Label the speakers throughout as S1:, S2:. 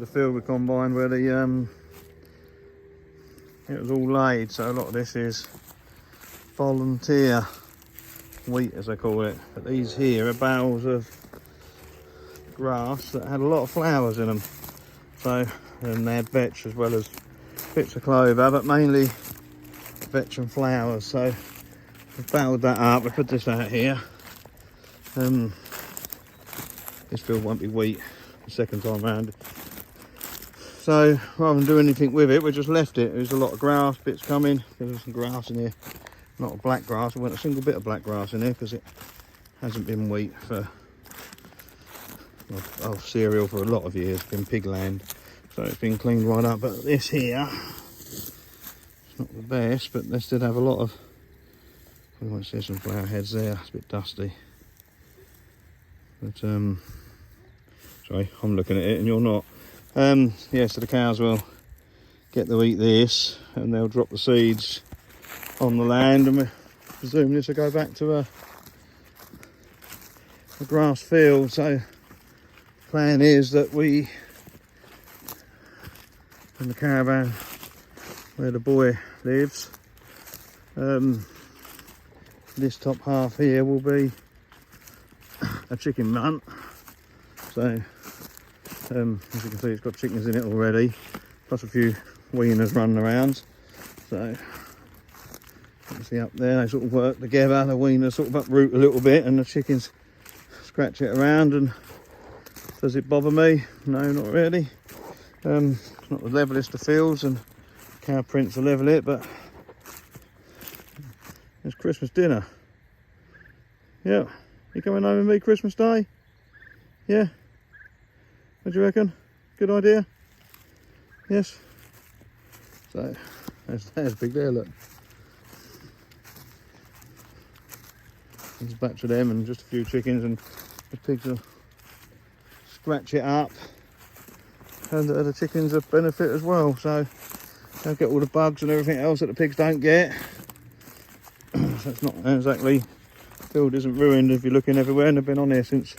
S1: the field we combined where the it was all laid, so a lot of this is volunteer wheat, as I call it. But these here are bales of grass that had a lot of flowers in them. So, and they had vetch as well as bits of clover, but mainly vetch and flowers. So we've baled that up. We put this out here. This field won't be wheat the second time round. So rather than do anything with it, we just left it. There's a lot of grass bits coming. There's some grass in here, not a black grass. There wasn't a single bit of black grass in here because it hasn't been wheat for cereal for a lot of years. It's been pig land, so it's been cleaned right up. But this here, it's not the best, but they still have a lot of. I want to see some flower heads there. It's a bit dusty. But sorry, I'm looking at it and you're not. Yeah, so the cows will get to eat this and they'll drop the seeds on the land, and we presume this will go back to a grass field. So the plan is that we, in the caravan where the boy lives, this top half here will be a chicken run. So as you can see, it's got chickens in it already, plus a few weaners running around. So you can see up there, they sort of work together. The weaners sort of uproot a little bit and the chickens scratch it around. And does it bother me? No, not really. It's not the levelest of fields, and cow prints will level it, but it's Christmas dinner. Yeah, you coming home with me Christmas Day? Yeah? What do you reckon? Good idea? Yes? So, there's big there, look. There's a batch of them and just a few chickens, and the pigs will scratch it up. And the chickens will benefit as well, so they'll get all the bugs and everything else that the pigs don't get. So it's not exactly, the field isn't ruined if you're looking everywhere, and they've been on here since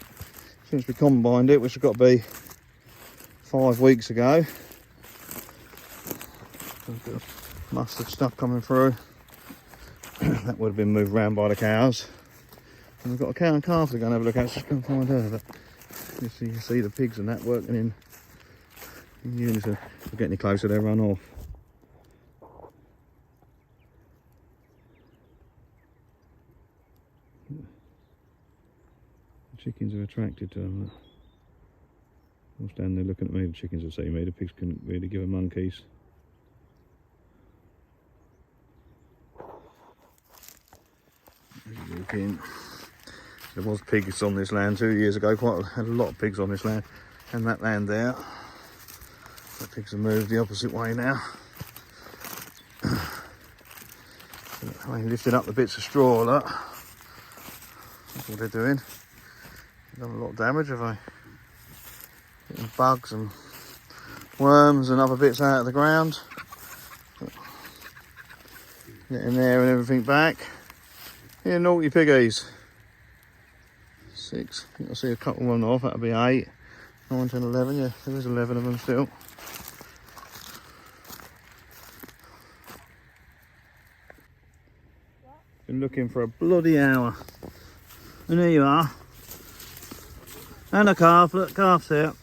S1: we combined it, which has got to be 5 weeks ago. There's a bit of mustard stuff coming through. That would have been moved round by the cows. And we've got a cow and calf to go and have a look at, so just go and find her. But you can see the pigs and that working in unison. If we get any closer, they'll run off. The chickens are attracted to them. I'll stand there looking at me. The chickens will see me. The pigs couldn't really give a monkeys. Walk in. There was pigs on this land 2 years ago. Had a lot of pigs on this land, and that land there. The pigs have moved the opposite way now. I lifted up the bits of straw. Look. That's what they're doing. They've done a lot of damage, have they? Getting bugs and worms and other bits out of the ground. Getting there and everything back. Here, naughty piggies. 6. I think I'll see a couple run off. That'll be 8, 9, 10, 11. Yeah, there is 11 of them still. Been looking for a bloody hour. And there you are. And a calf. Look, calf's out.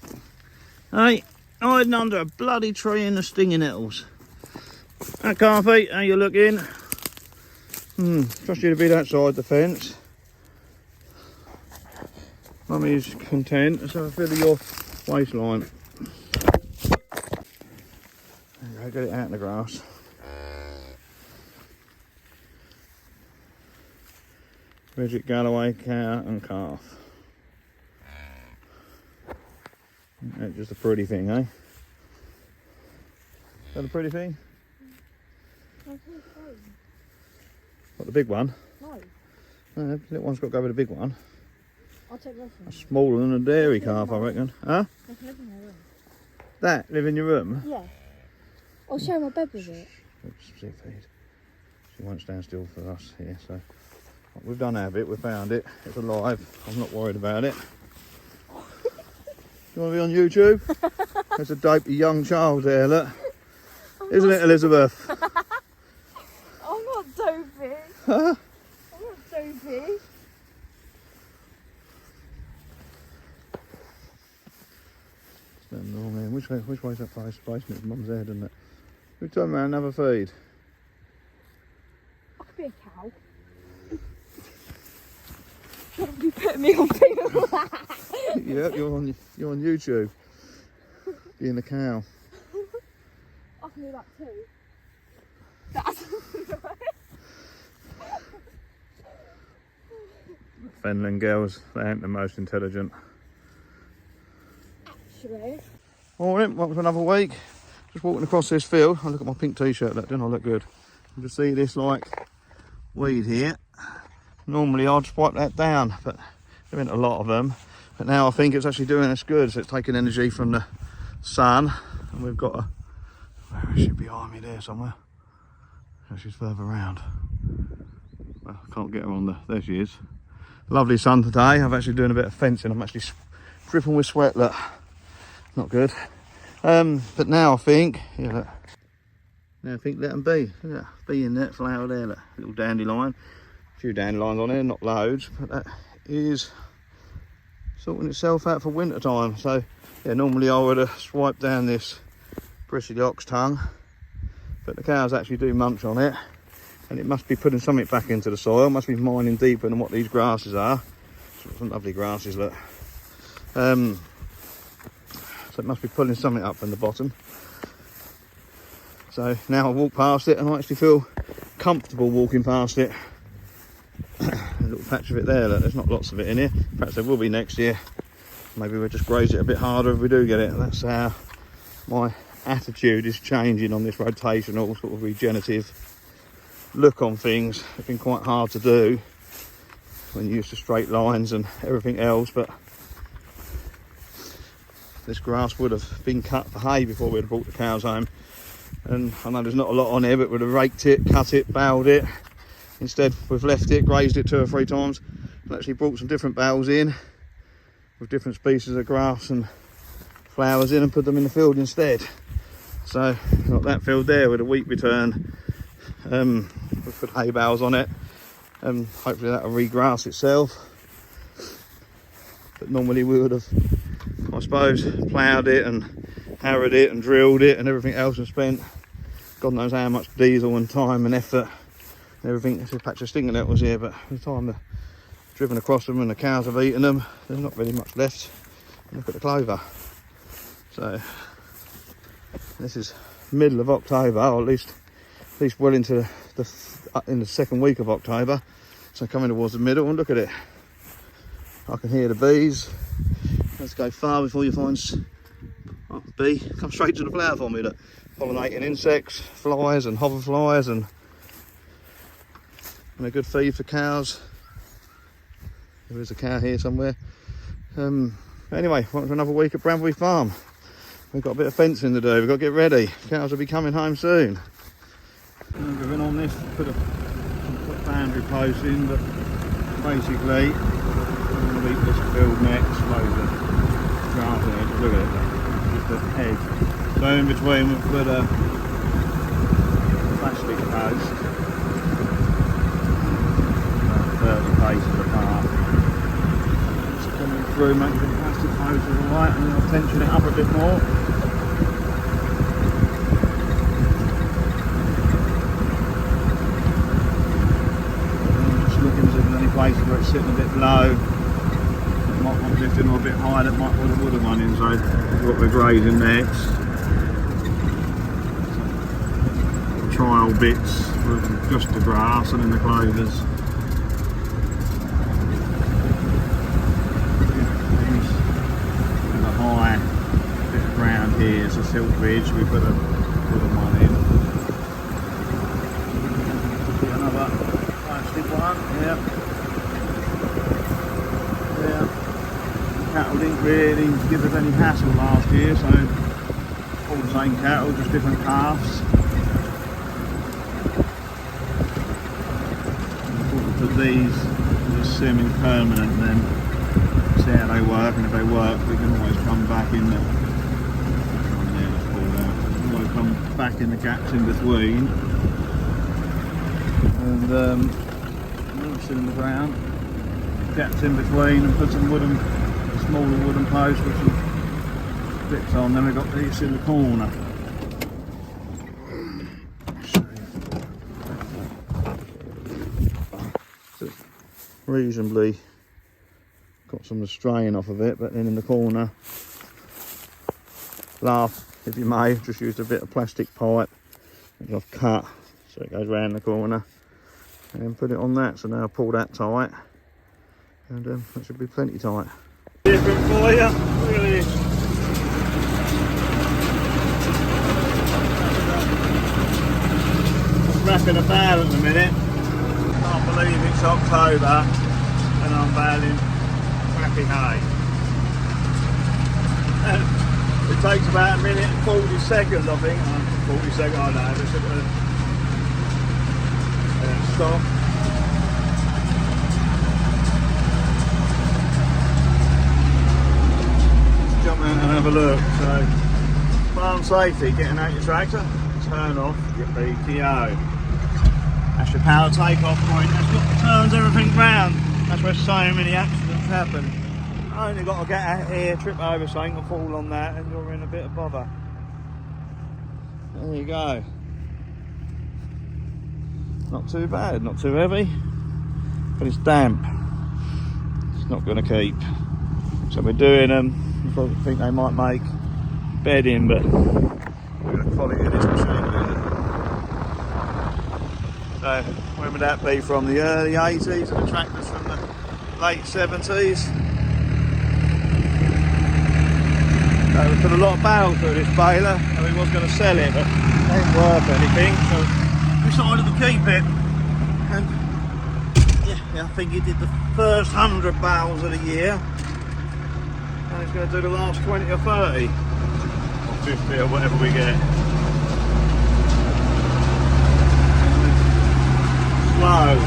S1: Hey, hiding under a bloody tree in the stinging nettles. That calfie, how you looking? Trust you to be that side the fence. Mummy's content. Let's have a feel of your waistline. There you go, get it out in the grass. Rigget Galloway cow and calf. That's just a pretty thing, eh? Is that a pretty thing? What, the big one? No. No, the little one's got to go with the big one.
S2: I'll take this one.
S1: That's smaller than a dairy calf, I reckon. Huh?
S2: They can live in my room.
S1: That? Live in your room?
S2: Yeah. I'll share my bed with it.
S1: She won't stand still for us here, so we've done our bit, we found it. It's alive. I'm not worried about it. You want to be on YouTube? There's a dopey young child there, look. Isn't it, Elizabeth?
S2: I'm not dopey.
S1: Huh?
S2: I'm not dopey.
S1: Stand wrong end. Which way's that face? Facing its mum's head, isn't it? We turn around and have a feed.
S2: I could be a cow. Shouldn't be putting me on video.
S1: Yeah, you're on YouTube. Being the cow.
S2: I can do that too. That's
S1: Fenland girls, they ain't the most intelligent.
S2: actually.
S1: Alright, welcome to another week. Just walking across this field. I look at my pink t-shirt, that didn't I look good? You just see this like weed here. Normally I'd just wipe that down, but there ain't a lot of them. But now I think it's actually doing us good, so it's taking energy from the sun. And we've got a, where is she, behind me there somewhere? Oh, she's further round. Well, I can't get her on there she is. Lovely sun today. I'm actually doing a bit of fencing. I'm actually dripping with sweat, look. Not good. But now I think, yeah, look. Now I think let them be. Look at that bee in that flower there, look. Little dandelion. A few dandelions on there, not loads, but that is sorting itself out for winter time. So yeah, normally I would have swiped down this bristly ox tongue, but the cows actually do munch on it, and it must be putting something back into the soil, must be mining deeper than what these grasses are. Some lovely grasses, look. So it must be pulling something up from the bottom. So now I walk past it and I actually feel comfortable walking past it. A little patch of it there, look, there's not lots of it in here. Perhaps there will be next year. Maybe we'll just graze it a bit harder if we do get it. That's how my attitude is changing on this rotational sort of regenerative look on things. It's been quite hard to do when you're used to straight lines and everything else, but this grass would have been cut for hay before we'd have brought the cows home. And I know there's not a lot on here, but we'd have raked it, cut it, baled it. Instead we've left it, grazed it 2 or 3 times, and actually brought some different bales in with different species of grass and flowers in and put them in the field instead. So got that field there with a wheat return. We've put hay bales on it, and hopefully that'll regrass itself. But normally we would have, I suppose, ploughed it and harrowed it and drilled it and everything else, and spent God knows how much diesel and time and effort and everything. There's a patch of stinging nettles here, but by the time they've driven across them and the cows have eaten them, there's not really much left. Look at the clover. So this is middle of October, or at least well into in the second week of October. So coming towards the middle, and look at it. I can hear the bees. Let's go far before you find a bee. Come straight to the flower for me. Look, pollinating insects, flies and hoverflies, and a good feed for cows. There is a cow here somewhere. Anyway, welcome to another week at Brambleby Farm. We've got a bit of fencing to do. We've got to get ready. Cows will be coming home soon. We've been on this, put boundary posts in, but basically we're going to eat this field next. Loads of grass in it. Look at it, just a hedge. So in between we've put a plastic post, about 30 paces apart. It's coming through, making the plastic post alright, and then I'll tension it up a bit more. Places where it's sitting a bit low, it might want to lift in a bit higher, that might put a wood one in, so what we're grazing next. Trial bits with just the grass and then the clovers. There's a high bit of ground here, it's a silt ridge, we put a wooden one in. Another plastic one, yeah. Cattle didn't really give us any hassle last year, so all the same cattle, just different calves. Put these as semi-permanent then. see how they work, and if they work we can always come back in the always come back in the gaps in between, and still in the ground, gaps in between, and put some smaller wooden posts with some bits on. Then we've got these in the corner. So reasonably got some of the strain off of it, but then in the corner, laugh if you may, just used a bit of plastic pipe which I've cut so it goes round the corner, and then put it on that. So now I pull that tight, and that should be plenty tight. Different for you, look at this. Wrapping a bale at the minute. Can't believe it's October and I'm baling crappy hay. It takes about 1 minute and 40 seconds, I think. 40 seconds, I don't know. Just stop. Let's jump in and have a look. So, farm safety, getting out your tractor, turn off your PTO. That's your power takeoff point. That's what turns everything round. That's where so many accidents happen. Only got to get out here, trip over something, or fall on that, and you're in a bit of bother. There you go. Not too bad, not too heavy, but it's damp. It's not going to keep. So we're doing you probably think they might make bedding, but we're going to quality of this machine. So when would that be? From the early 80s, and the tractors from the late 70s. We put a lot of bale through this baler, and we was going to sell it, but it ain't worth anything, so we decided to keep it. And yeah, I think he did the first 100 bales of the year, and he's going to do the last 20 or 30 or 50 or whatever we get. Slow.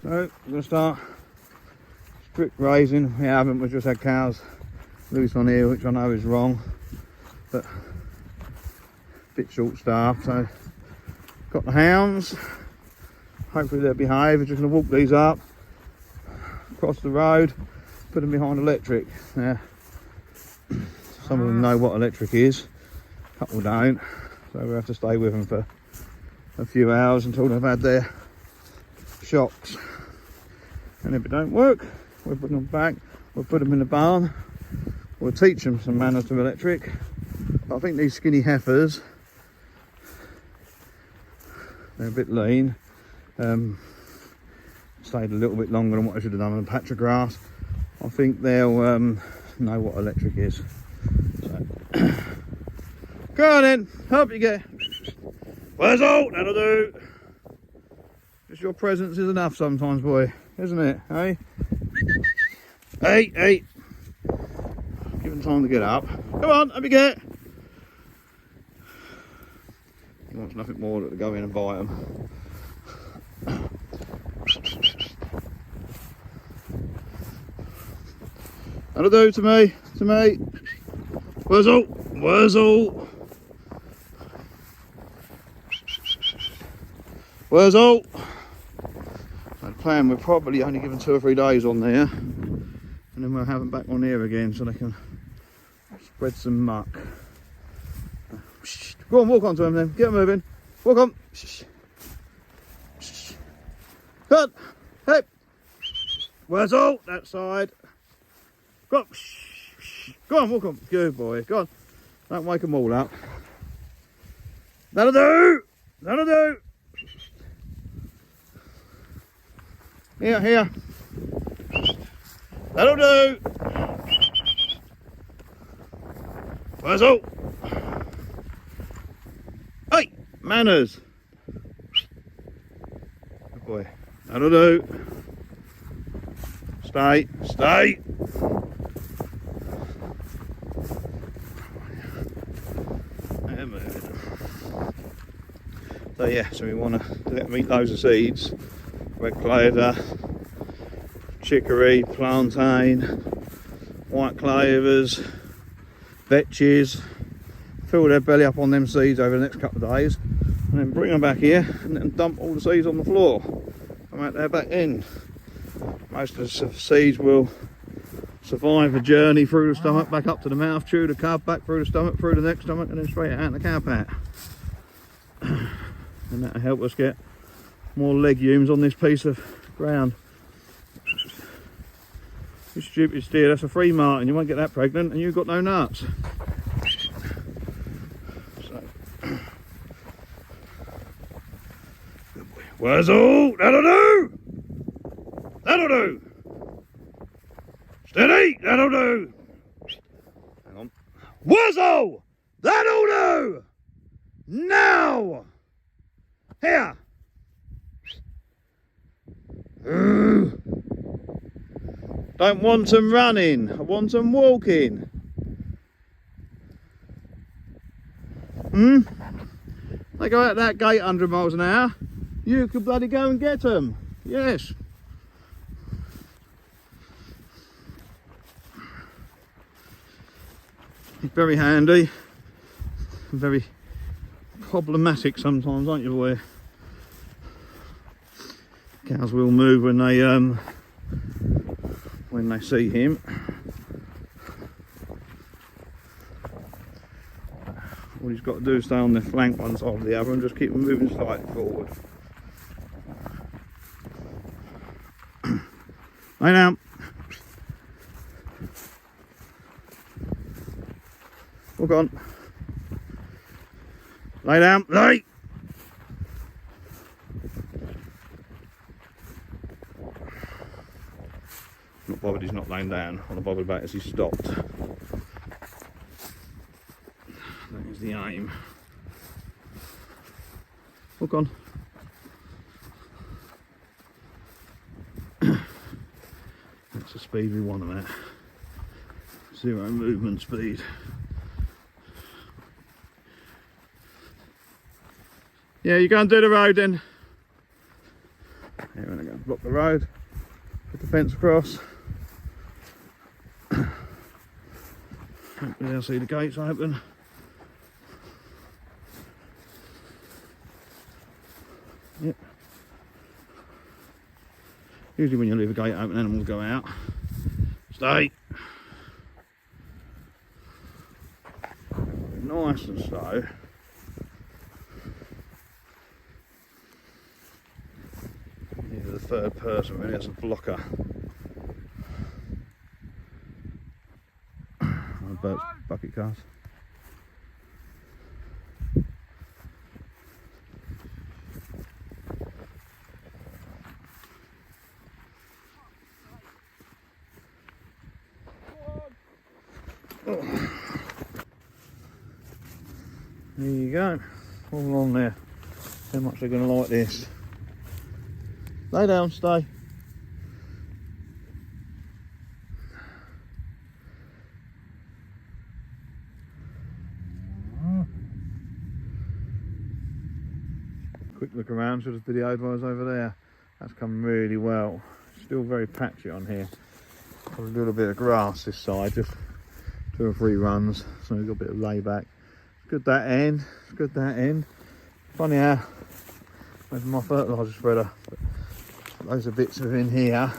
S1: So we're going to start strip grazing. We haven't, we've just had cows loose on here, which I know is wrong, but a bit short staffed. So got the hounds, hopefully they'll behave. We're just going to walk these up, across the road, put them behind electric. Now, some of them know what electric is, a couple don't, so we have to stay with them for a few hours until they've had their shocks. And if it don't work, we'll put them back, we'll put them in the barn, we'll teach them some manners to electric. I think these skinny heifers, they're a bit lean, stayed a little bit longer than what I should have done on a patch of grass. I think they'll know what electric is. So. Go on then, help you get. Where's all? That'll do. Just your presence is enough sometimes, boy, isn't it? Hey? Hey! Give him time to get up. Come on, up you get. He wants nothing more than to go in and bite him. That'll do to me. Where's all? Where's all? The plan, we're probably only given 2 or 3 days on there, and then we'll have them back on here again so they can spread some muck. Go on, walk on to them then, get moving, walk on. Good, hey, where's all? That side. Go on, go on, walk on, good boy, go on. Don't wake them all up. That'll do. Here. That'll do. Where's all? Hey, manners. Good boy. That'll do. Stay. So yeah, so we want to let them eat loads of seeds, red clover, chicory, plantain, white clovers, vetches. Fill their belly up on them seeds over the next couple of days, and then bring them back here and then dump all the seeds on the floor. Come out there back in. Most of the seeds will survive a journey through the stomach, back up to the mouth, chew the cud, back through the stomach, through the next stomach, and then straight out in the cow pat. And that'll help us get more legumes on this piece of ground. You stupid steer, that's a free martin, you won't get that pregnant, and you've got no nuts. Wurzel, that'll do! That'll do! Steady, that'll do! Hang on. Wurzel, that'll do! Now! Here! Don't want them running, I want them walking. They go out that gate 100 miles an hour. You could bloody go and get them. Yes. It's very handy. Very problematic sometimes, aren't you, boy? Cows will move when they see him. All he's got to do is stay on the flank one side or the other and just keep them moving slightly forward. Lay down. Walk on. Lay down. Lay. Not bothered he's not laying down. What I'm bothered about is he's stopped. That is the aim. Walk on. That's the speed we want them at. 0 movement speed. Yeah, you go and do the road then. Here, we're going to block the road. Put the fence across. Hopefully they'll see the gates open. Yep. Usually when you leave a gate open, animals go out. Stay. Nice and slow. He's the third person really as a blocker. Bucket cars. There you go, all on there. How much they're going to like this. Lay down, stay. Quick look around, should have videoed while I was over there. That's come really well. Still very patchy on here. Got a little bit of grass this side, just 2 or 3 runs, so we've got a bit of layback. It's good that end, it's good that end. Funny how, with my fertiliser spreader, but loads of bits are in here.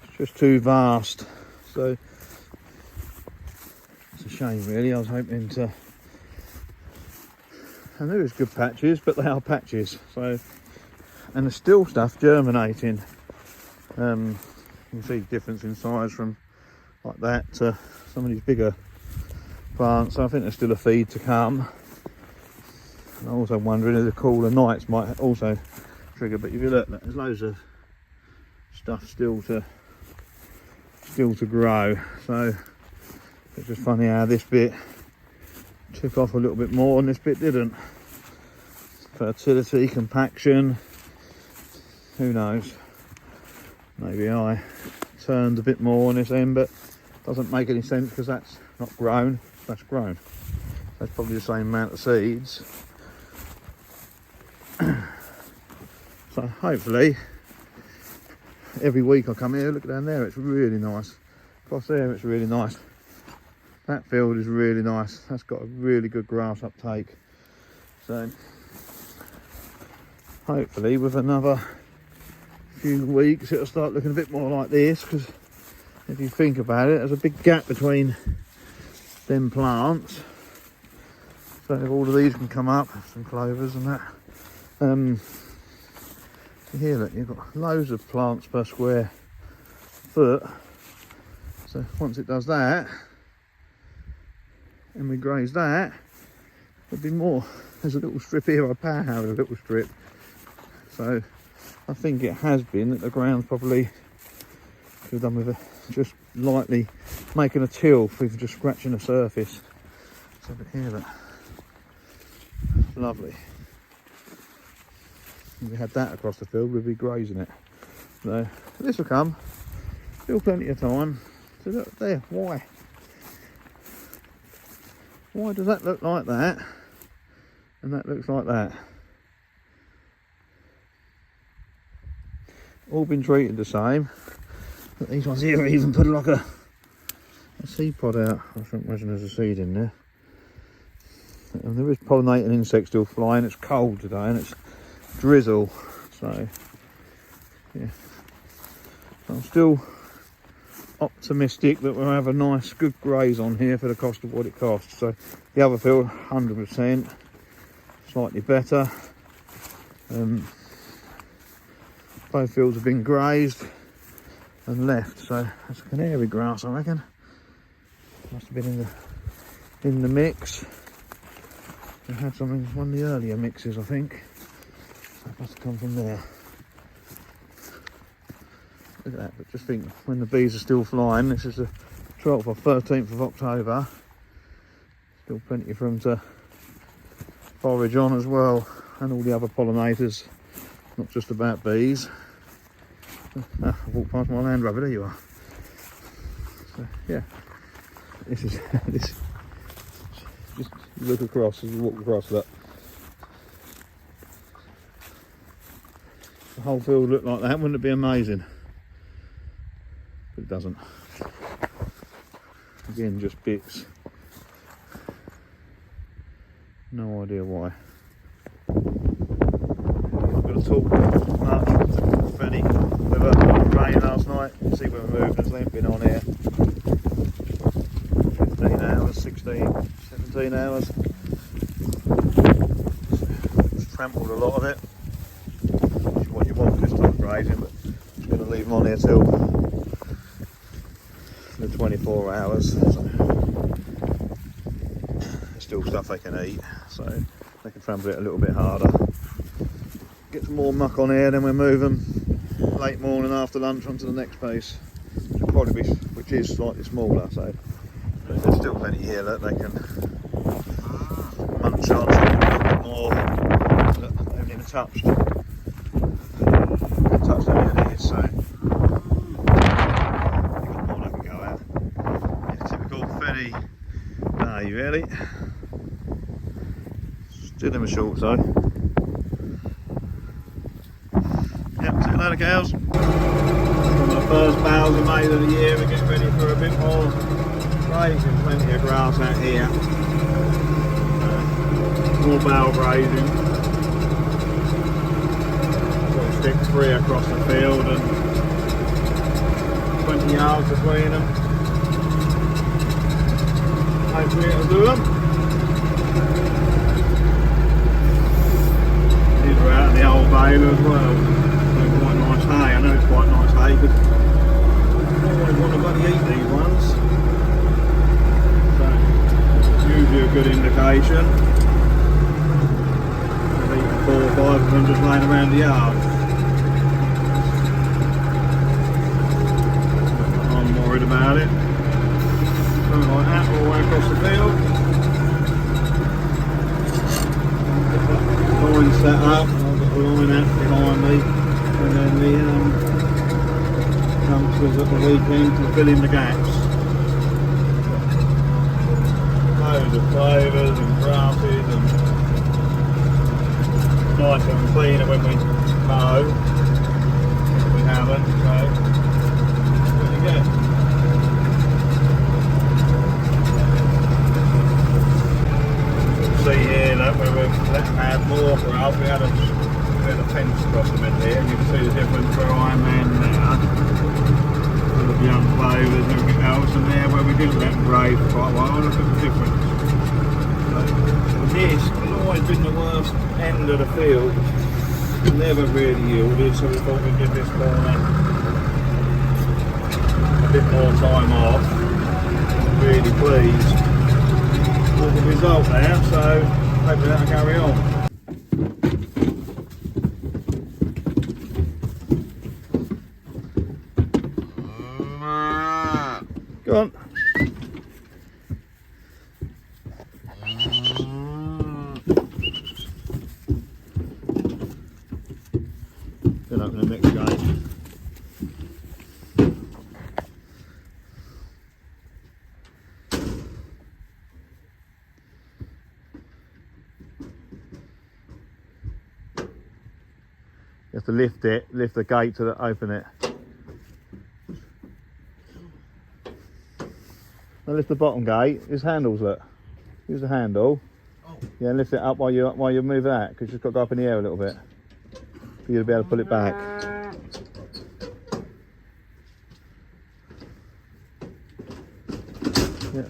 S1: It's just too vast, so it's a shame really. I was hoping to, and there is good patches, but they are patches. So, and there's still stuff germinating. You can see the difference in size from like that to some of these bigger plants. So I think there's still a feed to come. And I'm also wondering if the cooler nights might also trigger. But if you look, there's loads of stuff still to grow. So it's just funny how this bit took off a little bit more and this bit didn't. Fertility, compaction, who knows, maybe I turned a bit more on this end, but doesn't make any sense because that's not grown, that's grown. That's probably the same amount of seeds. So hopefully every week I come here. Look down there, it's really nice. Across there, it's really nice. That field is really nice. That's got a really good grass uptake. So hopefully with another few weeks it'll start looking a bit more like this, because if you think about it, there's a big gap between them plants. So if all of these can come up, some clovers and that. Here look, you've got loads of plants per square foot. So once it does that, and we graze that, there'll be more. There's a little strip here, I power harrowed a little strip. So I think it has been that the ground's probably could have done with just lightly making a till with just scratching the surface. So but here look, lovely. If we had that across the field, we'd be grazing it. So this will come, still plenty of time. So look there, why does that look like that and that looks like that? All been treated the same, but these ones here even put like a seed pod out. I shouldn't imagine there's a seed in there. And there is pollinating insects still flying. It's cold today and it's drizzle, so yeah, I'm still optimistic that we'll have a nice good graze on here for the cost of what it costs. So the other field 100% slightly better. Both fields have been grazed and left, so that's canary grass I reckon. Must have been in the mix. We had something, one of the earlier mixes I think. That must have come from there. Look at that, but just think, when the bees are still flying, this is the 12th or 13th of October, still plenty for them to forage on as well, and all the other pollinators, not just about bees. I walked past my Land Rover, there you are. So yeah, this is, just look across as you walk across that. The whole field looked like that, wouldn't it be amazing? But it doesn't. Again, just bits. No idea why. I've got to talk much with Fanny with a rain last night. See where we're moving, they haven't been on here. 15 hours, 16, 17 hours. Just trampled a lot of it. Which is what you want this type of grazing, but I'm just going to leave them on here till the 24 hours. So there's still stuff they can eat, so they can trample it a little bit harder. Get some more muck on here, then we'll move them late morning after lunch onto the next piece, which will probably be, which is slightly smaller. So but there's still plenty here that they can munch on a little bit more. Look, they haven't even touched. Haven't touched any of these, so more that can go out. Yeah, typical Fenny day, really. Still in a short though. Yep, see you later, cows. One of the first bales are made of the year. We're getting ready for a bit more grazing. Plenty of grass out here. More bale grazing. Got sticks 3 across the field and 20 yards between them. Hopefully it'll do them. These are out of the old baler as well. Quite nice hay. I know it's quite nice hay because I always want to bloody eat these ones. So it's usually a good indication. I've eaten 4 or 5 of them just laying around the yard. I'm worried about it. Something like that all the way across the field. Line set up, I've got the line out behind me. And then the dumpsters at the weekend to fill in the gaps. Loads of clovers and grasses and nicer and cleaner when we mow. We have different, so there you go. See here that where we've let them add more grub, we had a fence across the middle here, and you can see the difference where I'm in there. With the young clovers and everything else, and there where we didn't let them grave for quite a while, look at the difference. So this has always been the worst end of the field. Never really yielded, so we thought we'd give this corner a bit more time off. Really pleased with the result there, so hopefully that'll carry on. Go on. Then open the next gate. You have to lift it, lift the gate to open it. Now lift the bottom gate. Use handles, look. Use the handle. Oh. Yeah, and lift it up while you move that, because you've got to go up in the air a little bit for you to be able to pull it back. Yeah.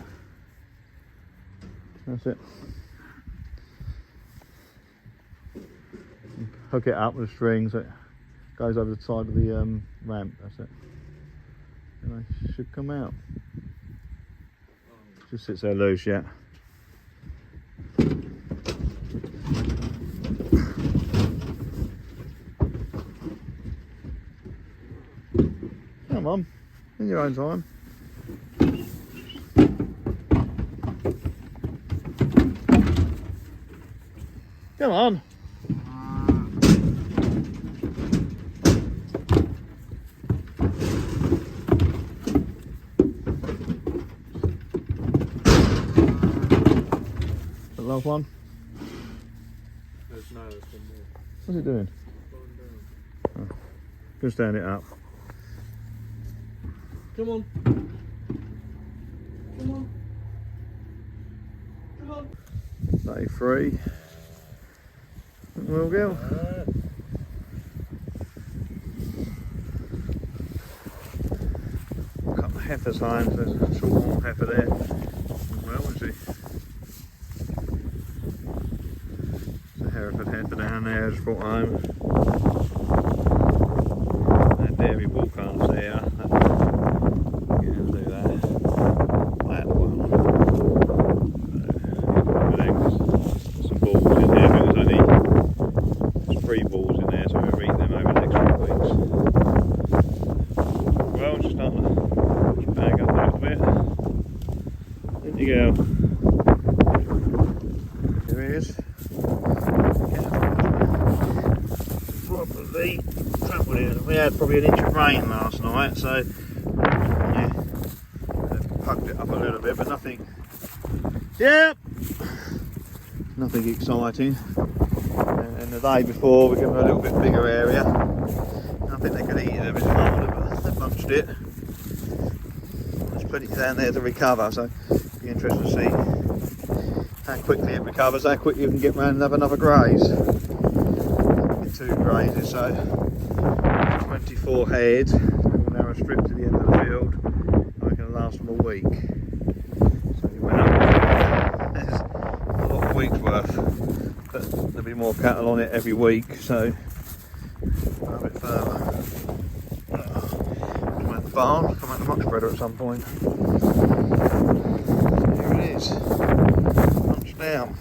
S1: That's it. Hook it up with a string so it goes over the side of the ramp. That's it. And they should come out. Just sits there loose, yeah. Come on, in your own time. Come on. The last one.
S3: There's no, there's one more.
S1: What's it doing? Oh. Go stand it up.
S3: Come on. Come on. Come on.
S1: Day 3. We'll go. A couple of heifers home, so there's a short horn heifer there. Well, is she? There's a Hereford heifer down there, just brought home. That dairy bull calves there. Yeah, do that. That one. Some balls in there, but there's only 3 balls in there, so we'll eat them over the next few weeks. Well, just start to bag up a little bit. In you go. Here he is. Properly trampled it. We had probably an inch of rain last night, so yeah, pucked it up a little bit, but nothing. Yep. Nothing exciting. And the day before we gave them a little bit bigger area. I think they could eat it a bit harder, but they bunched it. There's plenty down there to recover, so it'll be interesting to see how quickly it recovers, how quickly you can get round and have another graze. Get 2 grazes, so 24 head, all narrow strip to the end of the field. I reckon it'll last them a week. So we went up. There's a lot of weeks worth. But there'll be more cattle on it every week, so a bit further. Come out the barn, come out the muck spreader at some point. Here it is, launched down.